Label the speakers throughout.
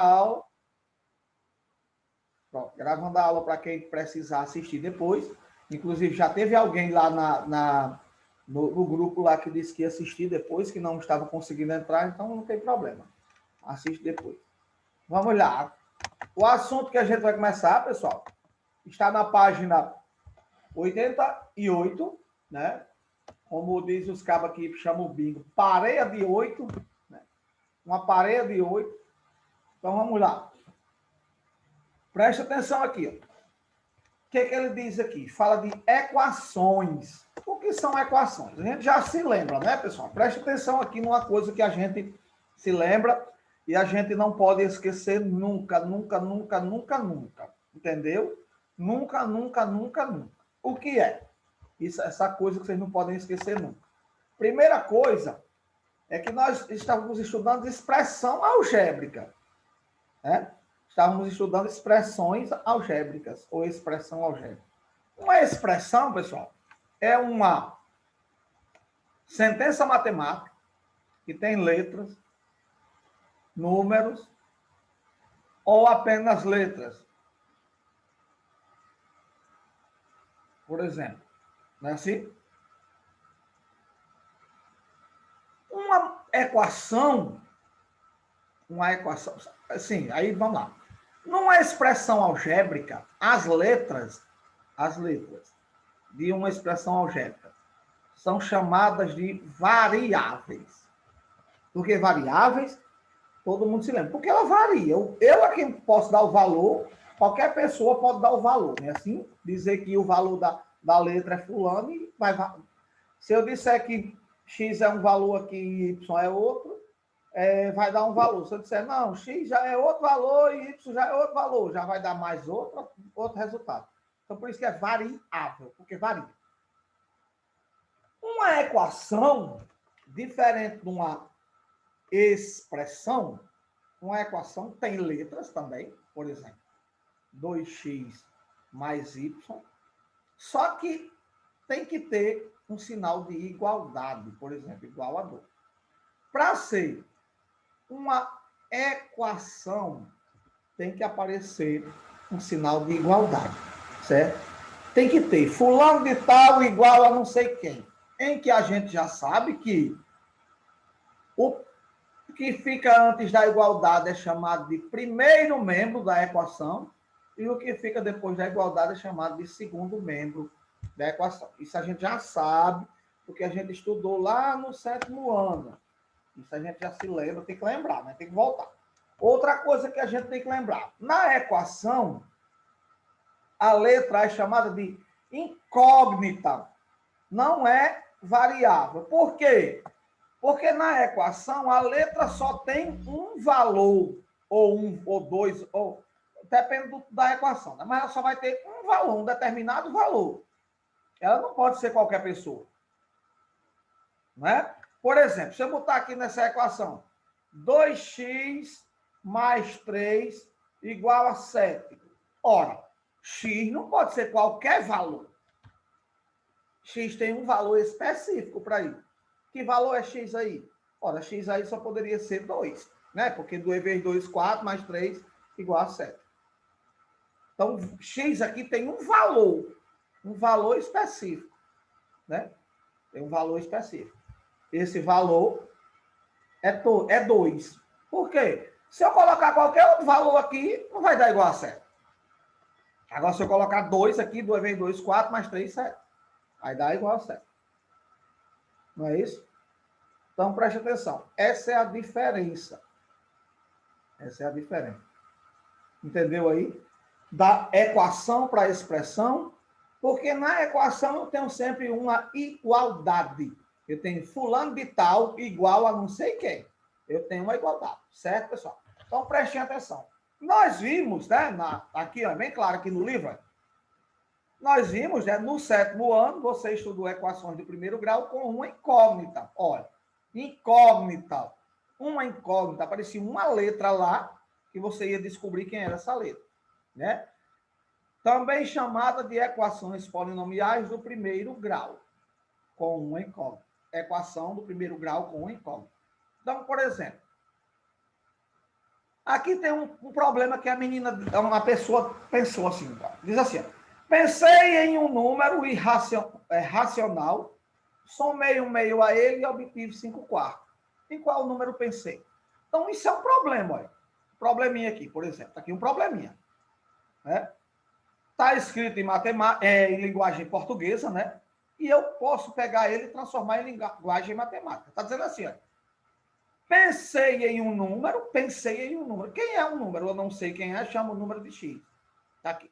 Speaker 1: aula. Pronto, gravando a aula para quem precisar assistir depois. Inclusive, já teve alguém lá no grupo lá que disse que ia assistir depois, que não estava conseguindo entrar, então não tem problema. Assiste depois. Vamos lá. O assunto que a gente vai começar, pessoal, está na página 88, né? Como diz os cabos aqui, chamam o bingo, pareia de 8, né? Uma pareia de 8. Então, vamos lá. Presta atenção aqui, ó. O que ele diz aqui? Fala de equações. O que são equações? A gente já se lembra, né, pessoal? Preste atenção aqui numa coisa que a gente se lembra e a gente não pode esquecer nunca, nunca, nunca, nunca, nunca. Entendeu? Nunca, nunca, nunca, nunca. O que é? Essa coisa que vocês não podem esquecer nunca. Primeira coisa é que nós estávamos estudando expressão algébrica, né? Estávamos estudando expressões algébricas, ou expressão algébrica. Uma expressão, pessoal, é uma sentença matemática que tem letras, números, ou apenas letras. Por exemplo, não é assim? Uma equação, assim, aí vamos lá. Numa expressão algébrica, as letras de uma expressão algébrica são chamadas de variáveis. Por que variáveis? Todo mundo se lembra. Porque ela varia. Eu a quem posso dar o valor, qualquer pessoa pode dar o valor. Né? Assim, dizer que o valor da letra é fulano e vai. Se eu disser que X é um valor aqui e Y é outro, vai dar um valor. Se eu disser, não, X já é outro valor e Y já é outro valor, já vai dar mais outro resultado. Então, por isso que é variável, porque varia. Uma equação, diferente de uma expressão, uma equação tem letras também, por exemplo, 2x mais y, só que tem que ter um sinal de igualdade, por exemplo, igual a 2. Para ser uma equação, tem que aparecer um sinal de igualdade, certo? Tem que ter fulano de tal igual a não sei quem, em que a gente já sabe que o que fica antes da igualdade é chamado de primeiro membro da equação e o que fica depois da igualdade é chamado de segundo membro da equação. Isso a gente já sabe, porque a gente estudou lá no 7º ano. Isso a gente já se lembra, tem que lembrar, né? Tem que voltar. Outra coisa que a gente tem que lembrar. Na equação, a letra é chamada de incógnita. Não é variável. Por quê? Porque na equação, a letra só tem um valor, ou um, ou dois, ou depende da equação, né? Mas ela só vai ter um valor, um determinado valor. Ela não pode ser qualquer pessoa. Né? Por exemplo, se eu botar aqui nessa equação 2x mais 3 igual a 7. Ora, x não pode ser qualquer valor. X tem um valor específico para isso. Que valor é x aí? Ora, x aí só poderia ser 2, né? Porque 2 vezes 2, 4, mais 3 igual a 7. Então, x aqui tem um valor específico, né? Tem um valor específico. Esse valor é 2. Por quê? Se eu colocar qualquer outro valor aqui, não vai dar igual a 7. Agora, se eu colocar 2 aqui, 2 vezes 2, 4, mais 3, 7. Vai dar igual a 7. Não é isso? Então, preste atenção. Essa é a diferença. Essa é a diferença. Entendeu aí? Da equação para a expressão. Porque na equação eu tenho sempre uma igualdade. Eu tenho fulano de tal igual a não sei quem. Eu tenho uma igualdade. Certo, pessoal? Então, prestem atenção. Nós vimos, né? Aqui, ó, bem claro aqui no livro, nós vimos, né, no 7º ano, você estudou equações de primeiro grau com uma incógnita. Olha, incógnita. Uma incógnita, aparecia uma letra lá, que você ia descobrir quem era essa letra. Né? Também chamada de equações polinomiais do primeiro grau, com uma incógnita. Equação do primeiro grau com uma incógnita. Então, por exemplo, Aqui tem um problema que a menina, uma pessoa pensou assim, diz assim, ó, pensei em um número racional, somei um meio a ele e obtive 5/4. Em qual número pensei? Então, isso é um problema, olha. Probleminha aqui, por exemplo. Está aqui um probleminha. Né? Está escrito em matemática, em linguagem portuguesa, né? E eu posso pegar ele e transformar em linguagem matemática. Está dizendo assim, ó. Pensei em um número. Quem é um número? Eu não sei quem é, chamo o número de X. Está aqui.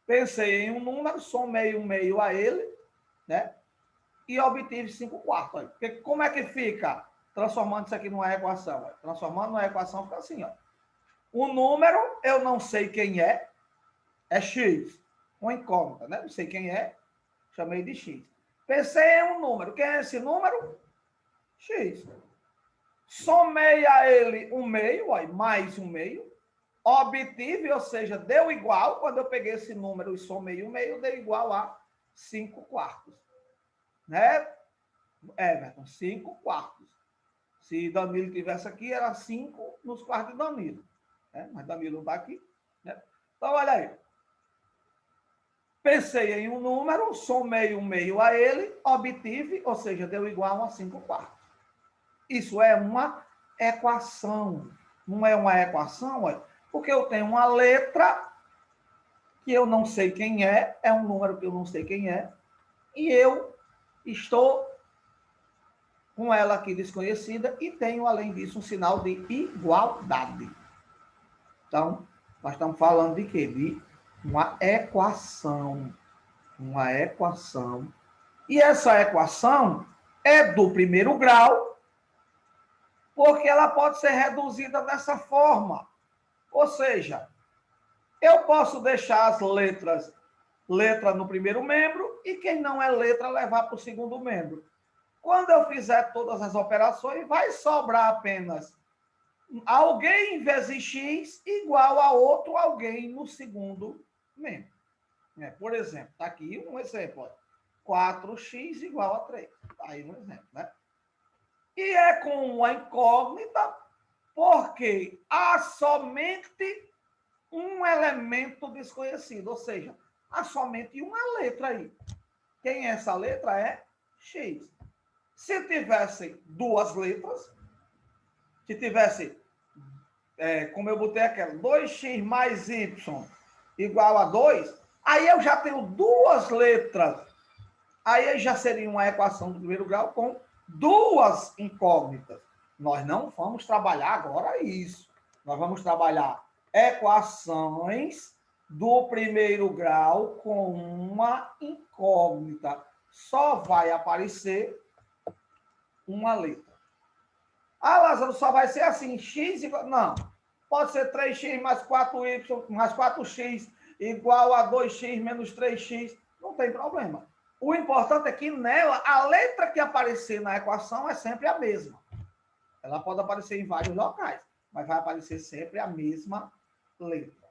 Speaker 1: Pensei em um número, somei um meio a ele, né? E obtive 5/4. Olha. Porque como é que fica transformando isso aqui numa equação? Olha. Transformando numa equação fica assim, ó. O número, eu não sei quem é X. Uma incógnita, né? Não sei quem é, chamei de X. Pensei em um número. Quem é esse número? X. Somei a ele um meio, ó, mais um meio. Obtive, ou seja, deu igual. Quando eu peguei esse número e somei um meio, deu igual a 5/4. Né? Everton, 5/4. Se Danilo tivesse aqui, era 5 nos quartos de Danilo. Né? Mas Danilo não está aqui. Né? Então, olha aí. Pensei em um número, somei um meio a ele, obtive, ou seja, deu igual a 5/4. Isso é uma equação. Não é uma equação, porque eu tenho uma letra que eu não sei quem é um número que eu não sei quem é, e eu estou com ela aqui desconhecida e tenho, além disso, um sinal de igualdade. Então, nós estamos falando de quê? De uma equação. Uma equação. E essa equação é do primeiro grau, porque ela pode ser reduzida dessa forma. Ou seja, eu posso deixar as letra no primeiro membro e quem não é letra levar para o segundo membro. Quando eu fizer todas as operações, vai sobrar apenas alguém vezes x igual a outro alguém no segundo membro. Por exemplo, está aqui um exemplo. 4x igual a 3. Está aí um exemplo, né? E é com uma incógnita, porque há somente um elemento desconhecido, ou seja, há somente uma letra aí. Quem é essa letra? É x. Se tivesse duas letras, se tivesse, como eu botei aquela, 2x mais y igual a 2, aí eu já tenho duas letras. Aí já seria uma equação do primeiro grau com duas incógnitas. Nós não vamos trabalhar agora isso. Nós vamos trabalhar equações do primeiro grau com uma incógnita. Só vai aparecer uma letra. Ah, Lázaro, só vai ser assim, x igual... Não, pode ser 3x mais 4y mais 4x igual a 2x menos 3x. Não tem problema. O importante é que nela, a letra que aparecer na equação é sempre a mesma. Ela pode aparecer em vários locais, mas vai aparecer sempre a mesma letra.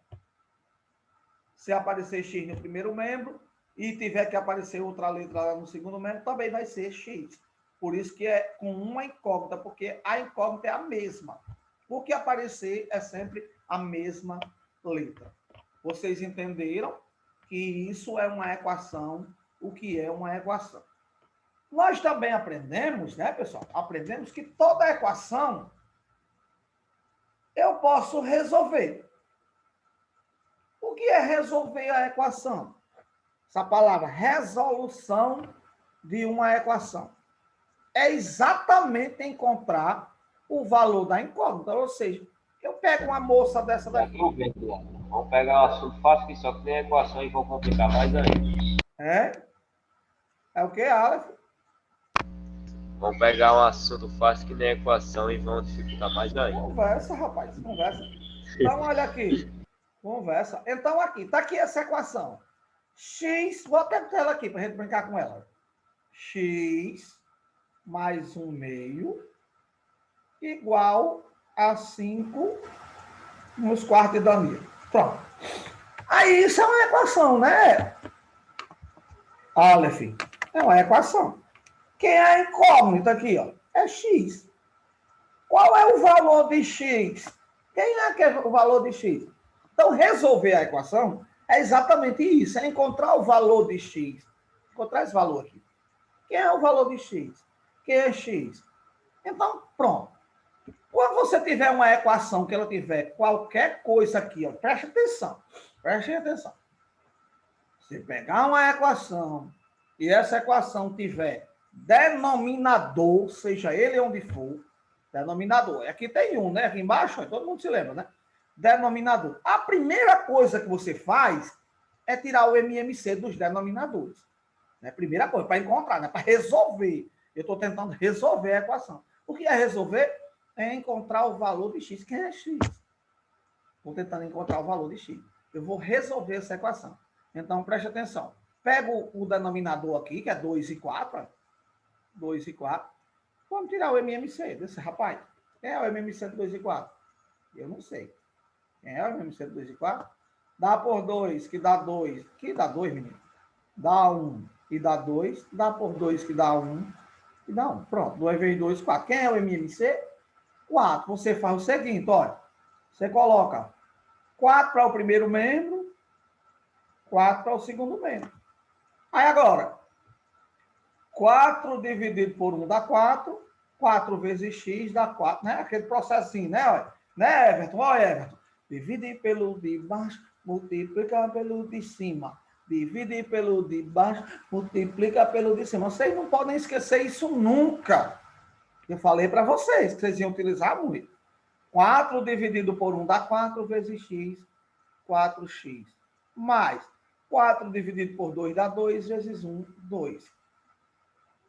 Speaker 1: Se aparecer x no primeiro membro e tiver que aparecer outra letra lá no segundo membro, também vai ser x. Por isso que é com uma incógnita, porque a incógnita é a mesma. O que aparecer é sempre a mesma letra. Vocês entenderam que isso é uma equação. O que é uma equação? Nós também aprendemos, né, pessoal? Aprendemos que toda equação eu posso resolver. O que é resolver a equação? Essa palavra, resolução de uma equação. É exatamente encontrar o valor da incógnita. Ou seja, eu pego uma moça dessa daqui.
Speaker 2: Vamos pegar um assunto fácil que só tem equação e vou complicar mais ainda.
Speaker 1: É o que, Aleph?
Speaker 2: Vamos pegar um assunto fácil que nem equação e vamos dificultar mais ainda.
Speaker 1: Conversa, rapaz, conversa. Então, olha aqui. Conversa. Então, aqui, está aqui essa equação. X, vou até botar ela aqui para a gente brincar com ela. X mais 1 meio igual a 5 nos quartos de Danilo. Pronto. Aí, isso é uma equação, né? Aleph. É uma equação. Quem é a incógnita aqui, ó? É x. Qual é o valor de x? Quem é que é o valor de x? Então, resolver a equação é exatamente isso, é encontrar o valor de x. Encontrar esse valor aqui. Quem é o valor de x? Quem é x? Então, pronto. Quando você tiver uma equação que ela tiver qualquer coisa aqui, ó, preste atenção. Preste atenção. Você pegar uma equação e essa equação tiver denominador, seja ele onde for, denominador. Aqui tem um, né? Aqui embaixo, todo mundo se lembra, né? Denominador. A primeira coisa que você faz é tirar o MMC dos denominadores. Né? Primeira coisa, para encontrar, né? Para resolver. Eu estou tentando resolver a equação. O que é resolver? É encontrar o valor de x. Quem é x? Estou tentando encontrar o valor de x. Eu vou resolver essa equação. Então, preste atenção. Pego o denominador aqui, que é 2 e 4. 2 e 4. Vamos tirar o MMC desse rapaz. Quem é o MMC de 2 e 4? Eu não sei. Quem é o MMC de 2 e 4? Dá por 2, que dá 2. Que dá 2, menino? Dá 1 e dá 2. Dá por 2, que dá 1. E dá 1. Pronto. 2 vezes 2, 4. Quem é o MMC? 4. Você faz o seguinte, olha. Você coloca 4 para o primeiro membro, 4 para o segundo membro. Aí agora, 4 dividido por 1 dá 4. 4 vezes x dá 4, né? Aquele processinho, né? Né, Everton? Olha, Everton. Dividir pelo de baixo, multiplica pelo de cima. Dividir pelo de baixo, multiplica pelo de cima. Vocês não podem esquecer isso nunca. Eu falei para vocês que vocês iam utilizar muito. 4 dividido por 1 dá 4 vezes x, 4x. Mais 4 dividido por 2 dá 2 vezes 1, 2.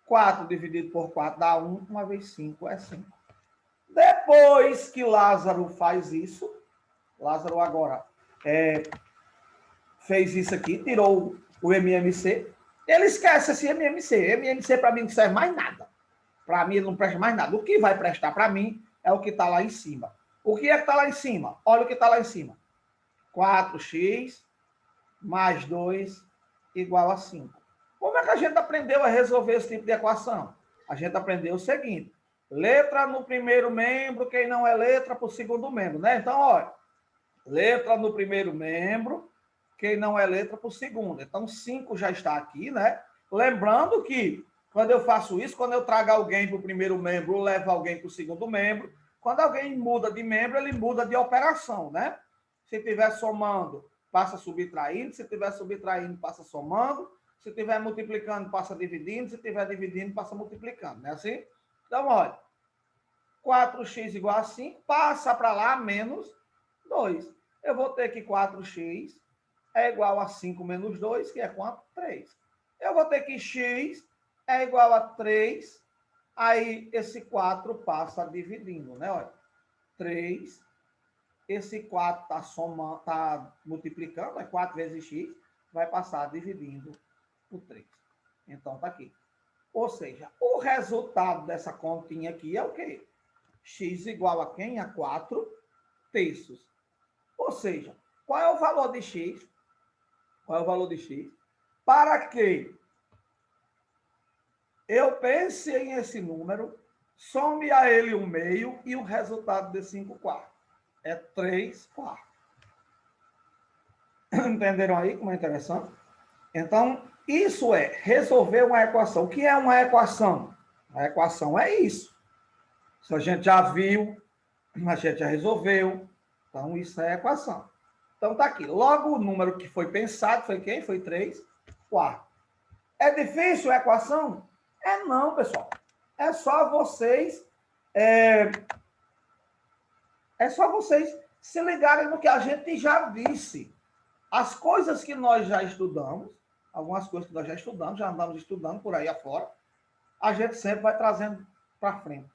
Speaker 1: 4 dividido por 4 dá 1, 1 vezes 5 é 5. Depois que Lázaro faz isso, Lázaro agora fez isso aqui, tirou o MMC, ele esquece esse MMC. MMC para mim não serve mais nada. Para mim ele não presta mais nada. O que vai prestar para mim é o que está lá em cima. O que é que está lá em cima? Olha o que está lá em cima. 4x mais 2 igual a 5. Como é que a gente aprendeu a resolver esse tipo de equação? A gente aprendeu o seguinte. Letra no primeiro membro, quem não é letra para o segundo membro, né? Então, olha. Letra no primeiro membro, quem não é letra para o segundo. Então, 5 já está aqui, né? Lembrando que, quando eu faço isso, quando eu trago alguém para o primeiro membro, eu levo alguém para o segundo membro. Quando alguém muda de membro, ele muda de operação, né? Se estiver somando, passa subtraindo. Se estiver subtraindo, passa somando. Se estiver multiplicando, passa dividindo. Se estiver dividindo, passa multiplicando. Não é assim? Então, olha. 4x igual a 5, passa para lá menos 2. Eu vou ter que 4x é igual a 5 menos 2, que é quanto? 3. Eu vou ter que x é igual a 3. Aí, esse 4 passa dividindo, né? Olha, 3. Esse 4 está somando, está multiplicando, é 4 vezes x, vai passar dividindo por 3. Então, está aqui. Ou seja, o resultado dessa continha aqui é o quê? X igual a quem? A 4 terços. Ou seja, qual é o valor de x? Qual é o valor de x? Para que eu pense em esse número, some a ele o meio e o resultado de 5 quartos. É 3 quartos. Entenderam aí como é interessante? Então, isso é resolver uma equação. O que é uma equação? A equação é isso. Isso a gente já viu, a gente já resolveu. Então, isso é equação. Então, tá aqui. Logo, o número que foi pensado foi quem? Foi 3 quartos. É difícil a equação? Não, pessoal. É só vocês se ligarem no que a gente já disse. As coisas que nós já estudamos, algumas coisas que nós já estudamos, já andamos estudando por aí afora, a gente sempre vai trazendo para frente.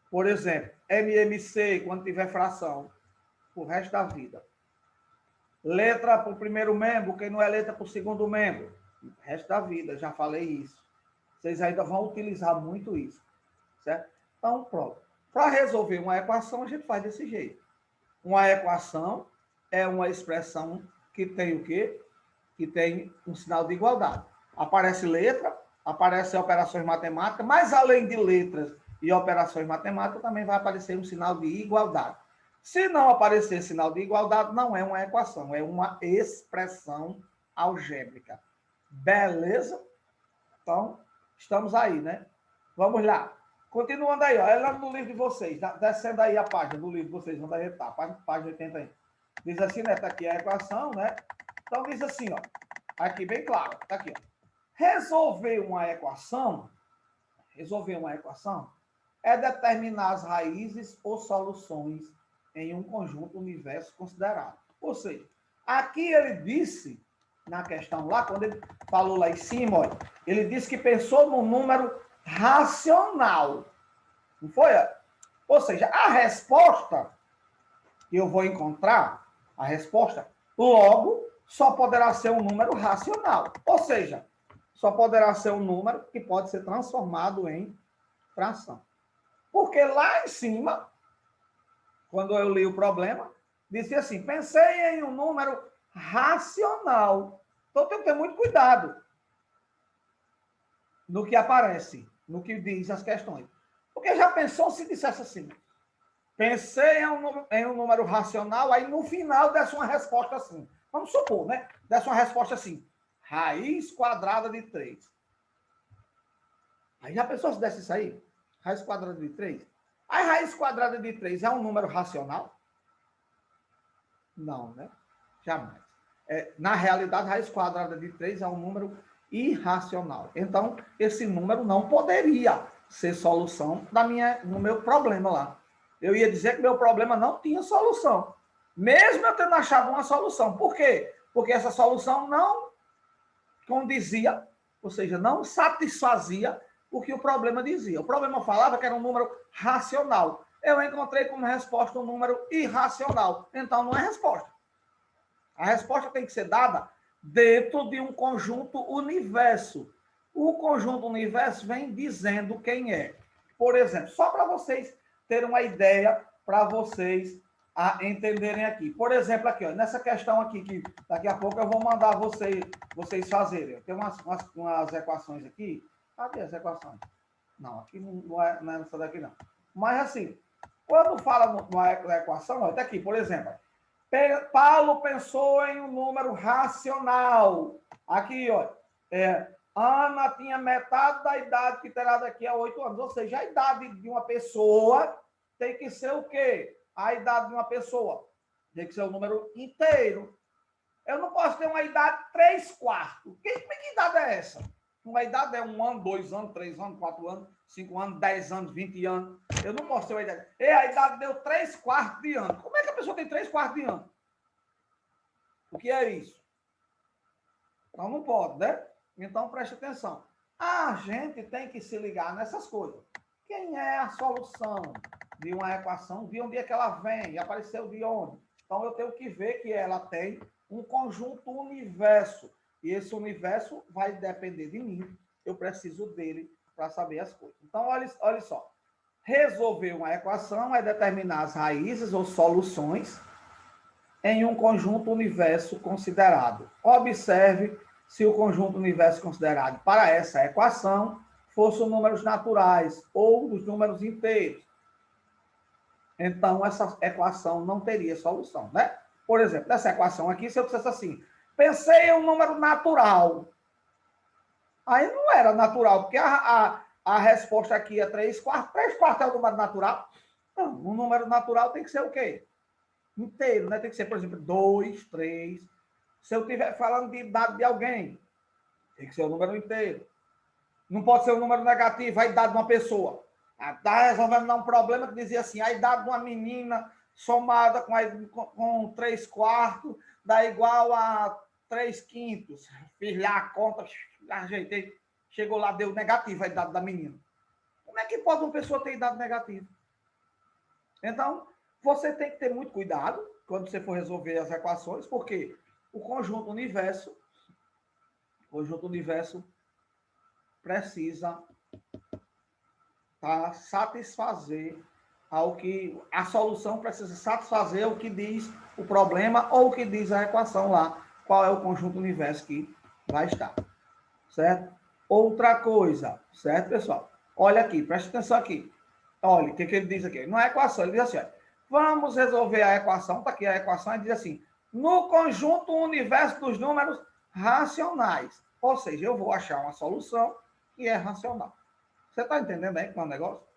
Speaker 1: Por exemplo, MMC, quando tiver fração, o resto da vida. Letra para o primeiro membro, quem não é letra para o segundo membro, o resto da vida, já falei isso. Vocês ainda vão utilizar muito isso, certo? Então, pronto. Para resolver uma equação, a gente faz desse jeito. Uma equação é uma expressão que tem o quê? Que tem um sinal de igualdade. Aparece letra, aparecem operações matemáticas, mas além de letras e operações matemáticas, também vai aparecer um sinal de igualdade. Se não aparecer sinal de igualdade, não é uma equação, é uma expressão algébrica. Beleza? Então, estamos aí, né? Vamos lá. Continuando aí, ó. É lá no livro de vocês. Descendo aí a página do livro de vocês. Onde é que tá? Página 80 aí. Diz assim, né? Tá aqui a equação, né? Então, diz assim, ó. Aqui, bem claro. Tá aqui, ó. Resolver uma equação é determinar as raízes ou soluções em um conjunto universo considerado. Ou seja, aqui ele disse, na questão lá, quando ele falou lá em cima, olha, ele disse que pensou num número racional. Não foi? Ou seja, a resposta que eu vou encontrar, a resposta, logo, só poderá ser um número racional. Ou seja, só poderá ser um número que pode ser transformado em fração. Porque lá em cima, quando eu li o problema, disse assim, pensei em um número racional. Então, tem que ter muito cuidado no que aparece, no que diz as questões. Porque já pensou se dissesse assim, pensei em um número racional, aí no final desse uma resposta assim. Vamos supor, né? Desse uma resposta assim, raiz quadrada de 3. Aí já pensou se desse isso aí? Raiz quadrada de 3? A raiz quadrada de 3 é um número racional? Não, né? Jamais. Na realidade, a raiz quadrada de 3 é um número irracional. Então, esse número não poderia ser solução no meu problema lá. Eu ia dizer que meu problema não tinha solução. Mesmo eu tendo achado uma solução. Por quê? Porque essa solução não condizia, ou seja, não satisfazia o que o problema dizia. O problema falava que era um número racional. Eu encontrei como resposta um número irracional. Então, não é resposta. A resposta tem que ser dada dentro de um conjunto universo. O conjunto universo vem dizendo quem é. Por exemplo, só para vocês terem uma ideia, para vocês entenderem aqui. Por exemplo, aqui, ó, nessa questão aqui, que daqui a pouco eu vou mandar vocês fazerem. Tem umas equações aqui. Cadê as equações? Não, aqui não é essa daqui, não. Mas, assim, quando fala na equação, ó, tá aqui, por exemplo, Paulo pensou em um número racional. Aqui, ó, Ana tinha metade da idade que terá daqui a 8 anos. Ou seja, a idade de uma pessoa tem que ser o quê? A idade de uma pessoa tem que ser o número inteiro. Eu não posso ter uma idade 3/4. Que idade é essa? Uma idade é 1 ano, 2 anos, 3 anos, 4 anos, 5 anos, 10 anos, 20 anos. Eu não posso ter uma idade. A idade deu 3/4 de ano. Como é que a pessoa tem 3/4 de ano? O que é isso? Então não pode, né? Então preste atenção. A gente tem que se ligar nessas coisas. Quem é a solução de uma equação? De onde é que ela vem? Apareceu de onde? Então eu tenho que ver que ela tem um conjunto universo. E esse universo vai depender de mim. Eu preciso dele para saber as coisas. Então, olha só. Resolver uma equação é determinar as raízes ou soluções em um conjunto universo considerado. Observe se o conjunto universo considerado para essa equação fossem números naturais ou os números inteiros. Então, essa equação não teria solução, né? Por exemplo, nessa equação aqui, se eu dissesse assim, pensei em um número natural. Aí não era natural, porque a resposta aqui é 3/4. 3/4 é o número natural? Não, o número natural tem que ser o quê? Inteiro, né? Tem que ser, por exemplo, 2, 3. Se eu estiver falando de idade de alguém, tem que ser o número inteiro. Não pode ser o número negativo, a idade de uma pessoa. Está resolvendo um problema que dizia assim, a idade de uma menina somada com 3/4 dá igual a 3/5. Fiz lá a conta, ajeitei, chegou lá, deu negativo a idade da menina. Como é que pode uma pessoa ter idade negativa? Então, você tem que ter muito cuidado quando você for resolver as equações, porque o conjunto universo precisa satisfazer a solução precisa satisfazer o que diz o problema ou o que diz a equação lá, qual é o conjunto universo que vai estar, certo? Outra coisa, certo, pessoal? Olha aqui, presta atenção aqui. Olha, o que ele diz aqui? Não é equação, ele diz assim, ó, Vamos resolver a equação. Está aqui a equação e diz assim: no conjunto universo dos números racionais. Ou seja, eu vou achar uma solução que é racional. Você está entendendo aí como é o negócio?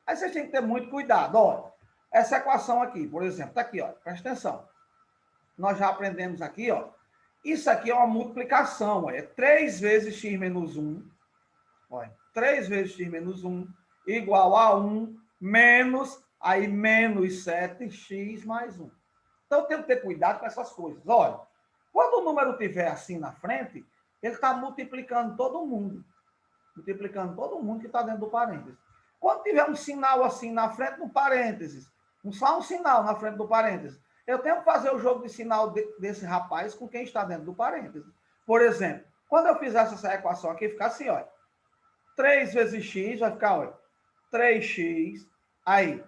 Speaker 1: Aí vocês têm que ter muito cuidado. Olha, essa equação aqui, por exemplo, está aqui, ó, presta atenção. Nós já aprendemos aqui, ó. Isso aqui é uma multiplicação, ó, é 3 vezes x menos 1. Olha, 3 vezes x menos 1 igual a 1 menos, aí menos 7x mais 1. Então, tem que ter cuidado com essas coisas. Olha, quando o número estiver assim na frente, ele está multiplicando todo mundo. Multiplicando todo mundo que está dentro do parênteses. Quando tiver um sinal assim na frente do parênteses, só um sinal na frente do parênteses, eu tenho que fazer o jogo de sinal desse rapaz com quem está dentro do parênteses. Por exemplo, quando eu fizesse essa equação aqui, ficar assim, olha. 3 vezes x vai ficar, olha, 3x. Aí,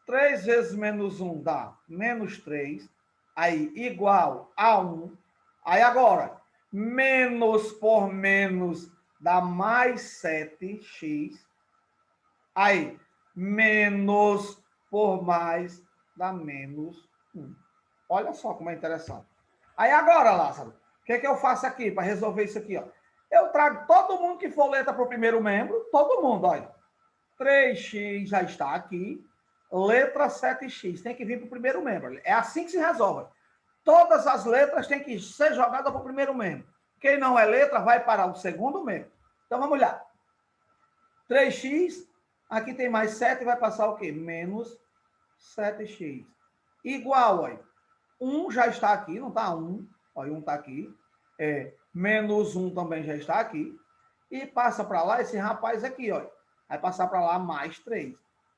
Speaker 1: 3 vezes menos 1 dá menos 3. Aí, igual a 1. Aí, agora, menos por menos dá mais 7x. Aí, menos por mais dá menos 1. Olha só como é interessante. Aí, agora, Lázaro, o que é que eu faço aqui para resolver isso aqui, ó? Eu trago todo mundo que for letra para o primeiro membro, todo mundo, olha. 3x já está aqui, letra 7x, tem que vir para o primeiro membro. É assim que se resolve. Todas as letras têm que ser jogadas para o primeiro membro. Quem não é letra vai para o segundo membro. Então, vamos lá. 3x, aqui tem mais 7, vai passar o quê? Menos 7x. Igual, olha. 1 já está aqui, não está 1. Olha, 1 está aqui. Menos 1 também já está aqui. E passa para lá esse rapaz aqui, olha. Vai passar para lá mais 3.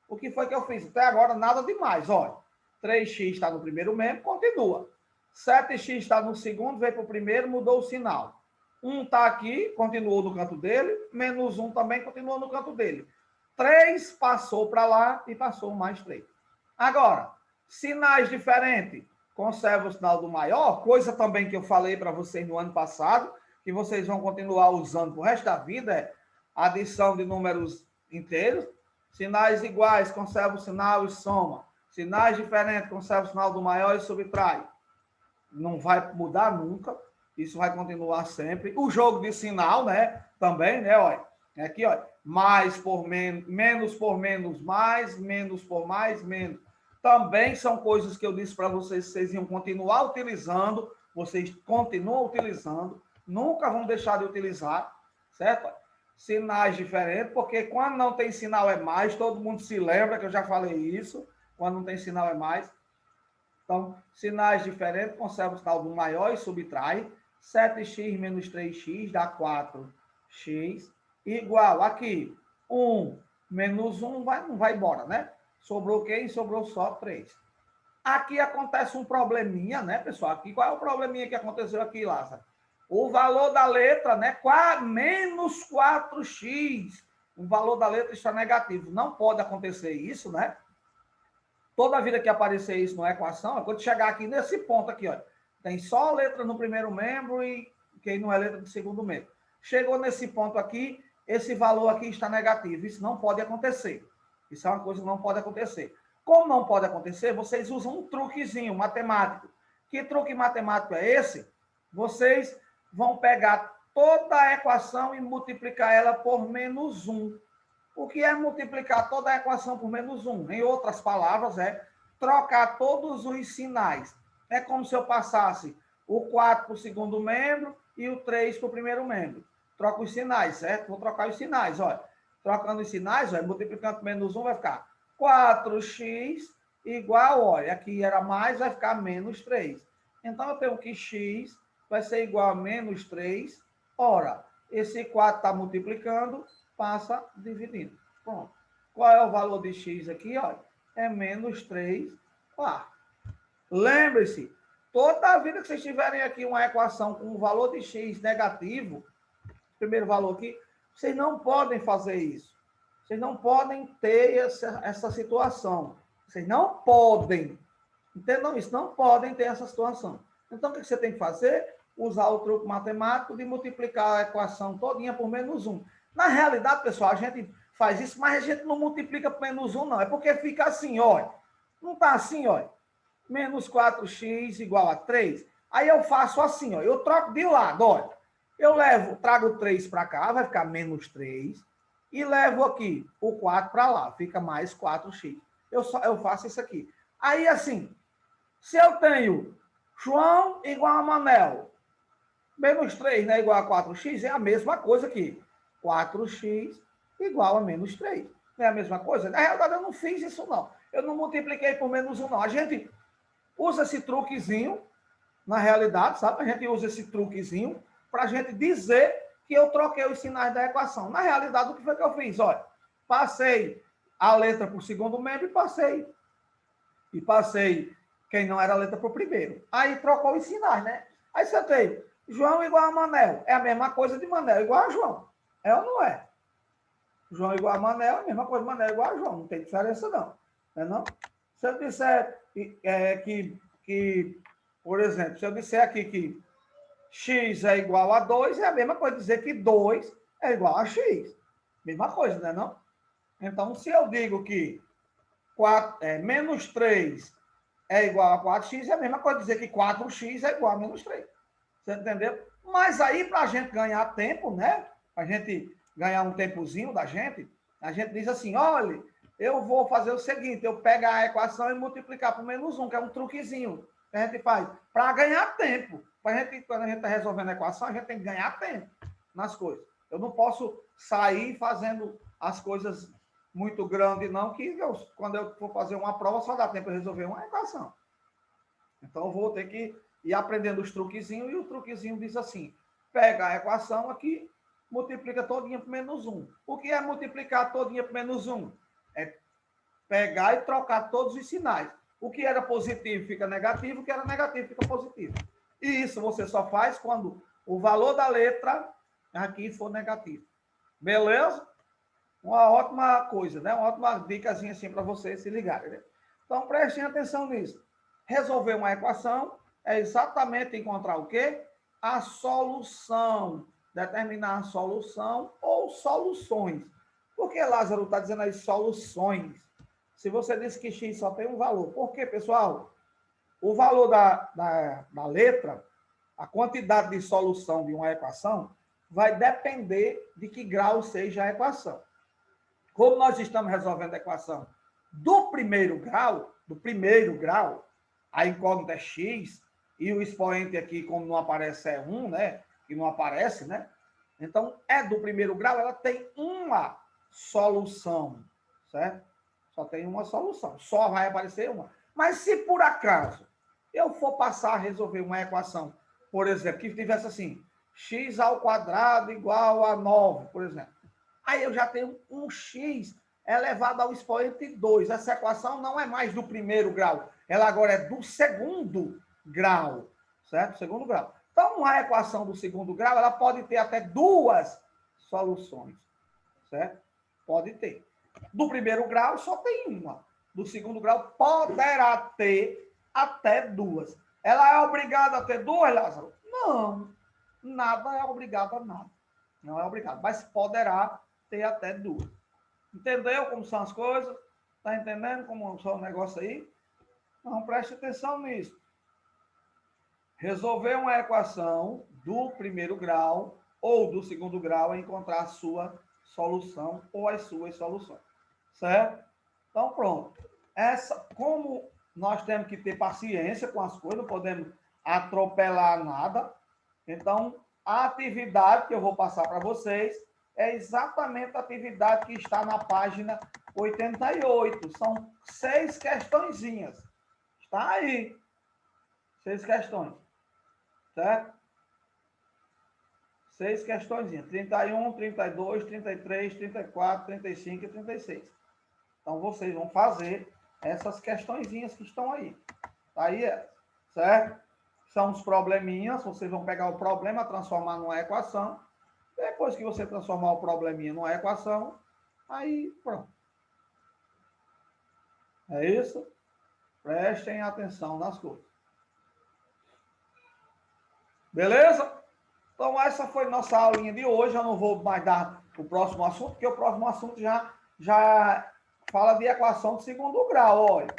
Speaker 1: O que foi que eu fiz? Até agora nada demais, olha. 3x está no primeiro membro, continua. 7x está no segundo, veio para o primeiro, mudou o sinal. 1 está aqui, continuou no canto dele. Menos 1 também continuou no canto dele. 3 passou para lá e passou mais 3. Agora, sinais diferentes. Conserva o sinal do maior, coisa também que eu falei para vocês no ano passado, que vocês vão continuar usando pro resto da vida, é adição de números inteiros. Sinais iguais, conserva o sinal e soma. Sinais diferentes, conserva o sinal do maior e subtrai. Não vai mudar nunca, isso vai continuar sempre. O jogo de sinal, né, também, né, olha, aqui, olha, mais por menos, menos por menos, mais, menos por mais, menos. Também são coisas que eu disse para vocês que vocês iam continuar utilizando, vocês continuam utilizando, nunca vão deixar de utilizar, certo? Sinais diferentes, porque quando não tem sinal é mais, todo mundo se lembra que eu já falei isso, quando não tem sinal é mais. Então, sinais diferentes, conserva o sinal do maior e subtrai. 7x menos 3x dá 4x, igual aqui, 1 menos 1 não vai embora, né? Sobrou quem? Sobrou só 3. Aqui acontece um probleminha, né, pessoal? Aqui, qual é o probleminha que aconteceu aqui, Lázaro? O valor da letra, né? Menos 4x. O valor da letra está negativo. Não pode acontecer isso, né? Toda vida que aparecer isso na equação, quando chegar aqui nesse ponto aqui, ó, tem só a letra no primeiro membro e quem não é letra do segundo membro. Chegou nesse ponto aqui, esse valor aqui está negativo. Isso não pode acontecer. Isso é uma coisa que não pode acontecer. Como não pode acontecer, vocês usam um truquezinho matemático. Que truque matemático é esse? Vocês vão pegar toda a equação e multiplicar ela por menos 1. O que é multiplicar toda a equação por menos 1? Em outras palavras, é trocar todos os sinais. É como se eu passasse o 4 para o segundo membro e o 3 para o primeiro membro. Troca os sinais, certo? Vou trocar os sinais, olha. Trocando os sinais, olha, multiplicando por menos 1 vai ficar 4x igual, olha, aqui era mais, vai ficar menos 3. Então, eu tenho que x vai ser igual a menos 3. Ora, esse 4 está multiplicando, passa dividindo. Pronto. Qual é o valor de x aqui? Olha, é menos 3 quartos. Lembre-se, toda a vida que vocês tiverem aqui uma equação com o valor de x negativo, primeiro valor aqui, vocês não podem fazer isso. Vocês não podem ter essa situação. Vocês não podem. Entendam isso? Não podem ter essa situação. Então, o que você tem que fazer? Usar o truque matemático de multiplicar a equação todinha por menos 1. Na realidade, pessoal, a gente faz isso, mas a gente não multiplica por menos 1, não. É porque fica assim, olha. Não está assim, ó. Menos 4x igual a 3. Aí eu faço assim, ó. Eu troco de lado, olha. Eu trago 3 para cá, vai ficar menos 3. E levo aqui o 4 para lá, fica mais 4x. Eu faço isso aqui. Aí, assim, se eu tenho João igual a Manel, menos 3, né, igual a 4x, é a mesma coisa aqui. 4x igual a menos 3. Não é a mesma coisa? Na realidade, eu não fiz isso, não. Eu não multipliquei por menos 1, não. A gente usa esse truquezinho, na realidade, sabe? A gente usa esse truquezinho para a gente dizer que eu troquei os sinais da equação. Na realidade, o que foi que eu fiz? Olha, passei a letra para o segundo membro e passei quem não era a letra para o primeiro. Aí trocou os sinais, né? Aí você tem João igual a Manel. É a mesma coisa de Manel igual a João. É ou não é? João igual a Manel é a mesma coisa de Manel igual a João. Não tem diferença, não. Não é não? Se eu disser que, por exemplo, se eu disser aqui que x é igual a 2, é a mesma coisa dizer que 2 é igual a x. Mesma coisa, não é não? Então, se eu digo que menos 3 é igual a 4x, é a mesma coisa dizer que 4x é igual a menos 3. Você entendeu? Mas aí, para a gente ganhar tempo, né? Para a gente ganhar um tempozinho da gente, a gente diz assim, olha, eu vou fazer o seguinte, eu pego a equação e multiplicar por menos 1, que é um truquezinho que a gente faz para ganhar tempo. Quando a gente está resolvendo a equação, a gente tem que ganhar tempo nas coisas. Eu não posso sair fazendo as coisas muito grandes, não, que quando eu for fazer uma prova, só dá tempo de resolver uma equação. Então, eu vou ter que ir aprendendo os truquezinhos, e o truquezinho diz assim, pega a equação aqui, multiplica todinha por menos 1. O que é multiplicar todinha por menos 1? É pegar e trocar todos os sinais. O que era positivo fica negativo, o que era negativo fica positivo. E isso você só faz quando o valor da letra aqui for negativo. Beleza? Uma ótima coisa, né? Uma ótima dicasinha assim para vocês se ligarem. Né? Então, prestem atenção nisso. Resolver uma equação é exatamente encontrar o quê? A solução. Determinar a solução ou soluções. Por que Lázaro está dizendo aí soluções? Se você disse que x só tem um valor. Por quê, pessoal? O valor da letra, a quantidade de solução de uma equação, vai depender de que grau seja a equação. Como nós estamos resolvendo a equação do primeiro grau, a incógnita é x, e o expoente aqui, como não aparece, é 1, né? Que não aparece, né? Então, é do primeiro grau, ela tem uma solução, certo? Só tem uma solução, só vai aparecer uma. Mas se por acaso eu for passar a resolver uma equação, por exemplo, que tivesse assim, x ao quadrado igual a 9, por exemplo. Aí eu já tenho um x elevado ao expoente 2. Essa equação não é mais do primeiro grau, ela agora é do segundo grau, certo? Segundo grau. Então, uma equação do segundo grau, ela pode ter até duas soluções, certo? Pode ter. Do primeiro grau, só tem uma. Do segundo grau, poderá ter até duas. Ela é obrigada a ter duas, Lázaro? Não. Nada é obrigado a nada. Não é obrigado. Mas poderá ter até duas. Entendeu como são as coisas? Está entendendo como são o negócio aí? Então, preste atenção nisso. Resolver uma equação do primeiro grau ou do segundo grau é encontrar a sua solução ou as suas soluções. Certo? Então, pronto. Como nós temos que ter paciência com as coisas, não podemos atropelar nada. Então, a atividade que eu vou passar para vocês é exatamente a atividade que está na página 88. São 6 questõezinhas. Está aí. 6 questões. Certo? 6 questõezinhas. 31, 32, 33, 34, 35 e 36. Então, vocês vão fazer essas questõezinhas que estão aí. Tá aí, certo? São os probleminhas. Vocês vão pegar o problema, transformar numa equação. Depois que você transformar o probleminha numa equação, aí pronto. É isso? Prestem atenção nas coisas. Beleza? Então, essa foi nossa aulinha de hoje. Eu não vou mais dar o próximo assunto, porque o próximo assunto já fala de equação de segundo grau, olha.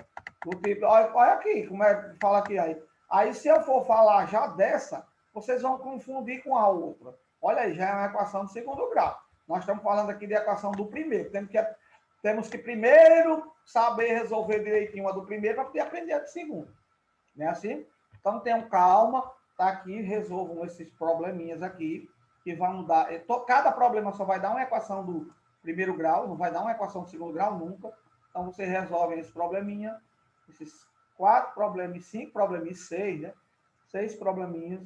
Speaker 1: Do tipo, olha aqui, como é que fala aqui aí. Aí, se eu for falar já dessa, vocês vão confundir com a outra. Olha aí, já é uma equação de segundo grau. Nós estamos falando aqui de equação do primeiro. Temos que primeiro saber resolver direitinho a do primeiro para poder aprender a do segundo. Não é assim? Então, tenham calma, tá aqui, resolvam esses probleminhas aqui, que vão dar... Cada problema só vai dar uma equação do primeiro grau, não vai dar uma equação do segundo grau nunca. Então, vocês resolvem esse probleminha, esses 4 problemas, 5 problemas, 6, né? 6 probleminhas,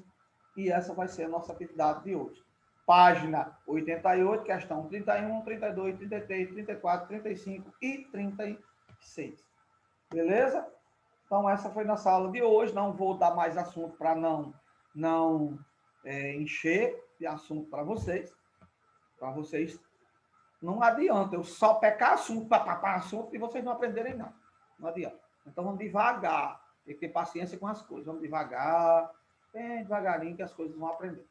Speaker 1: e essa vai ser a nossa atividade de hoje. Página 88, questão 31, 32, 33, 34, 35 e 36. Beleza? Então, essa foi nossa aula de hoje. Não vou dar mais assunto para não encher de assunto para vocês. Para vocês, não adianta eu só pecar assunto, assunto, e vocês não aprenderem, não. Não adianta. Então, vamos devagar. Tem que ter paciência com as coisas. Vamos devagar, bem devagarinho, que as coisas vão aprender.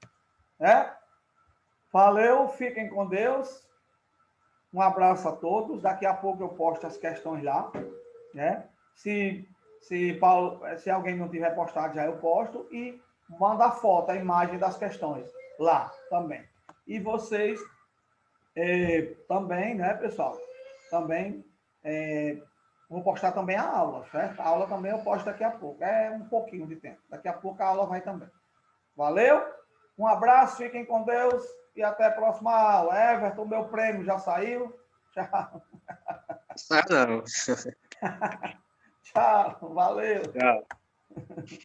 Speaker 1: Valeu, fiquem com Deus. Um abraço a todos. Daqui a pouco eu posto as questões lá, né? Se alguém não tiver postado, já eu posto e manda a foto, a imagem das questões lá também. E vocês também, né, pessoal? Também vou postar também a aula, certo? A aula também eu posto daqui a pouco. É um pouquinho de tempo. Daqui a pouco a aula vai também. Valeu? Um abraço, fiquem com Deus e até a próxima aula. Everton, meu prêmio já saiu. Tchau.
Speaker 3: Ah, não.
Speaker 1: Tchau, valeu.
Speaker 3: Tchau.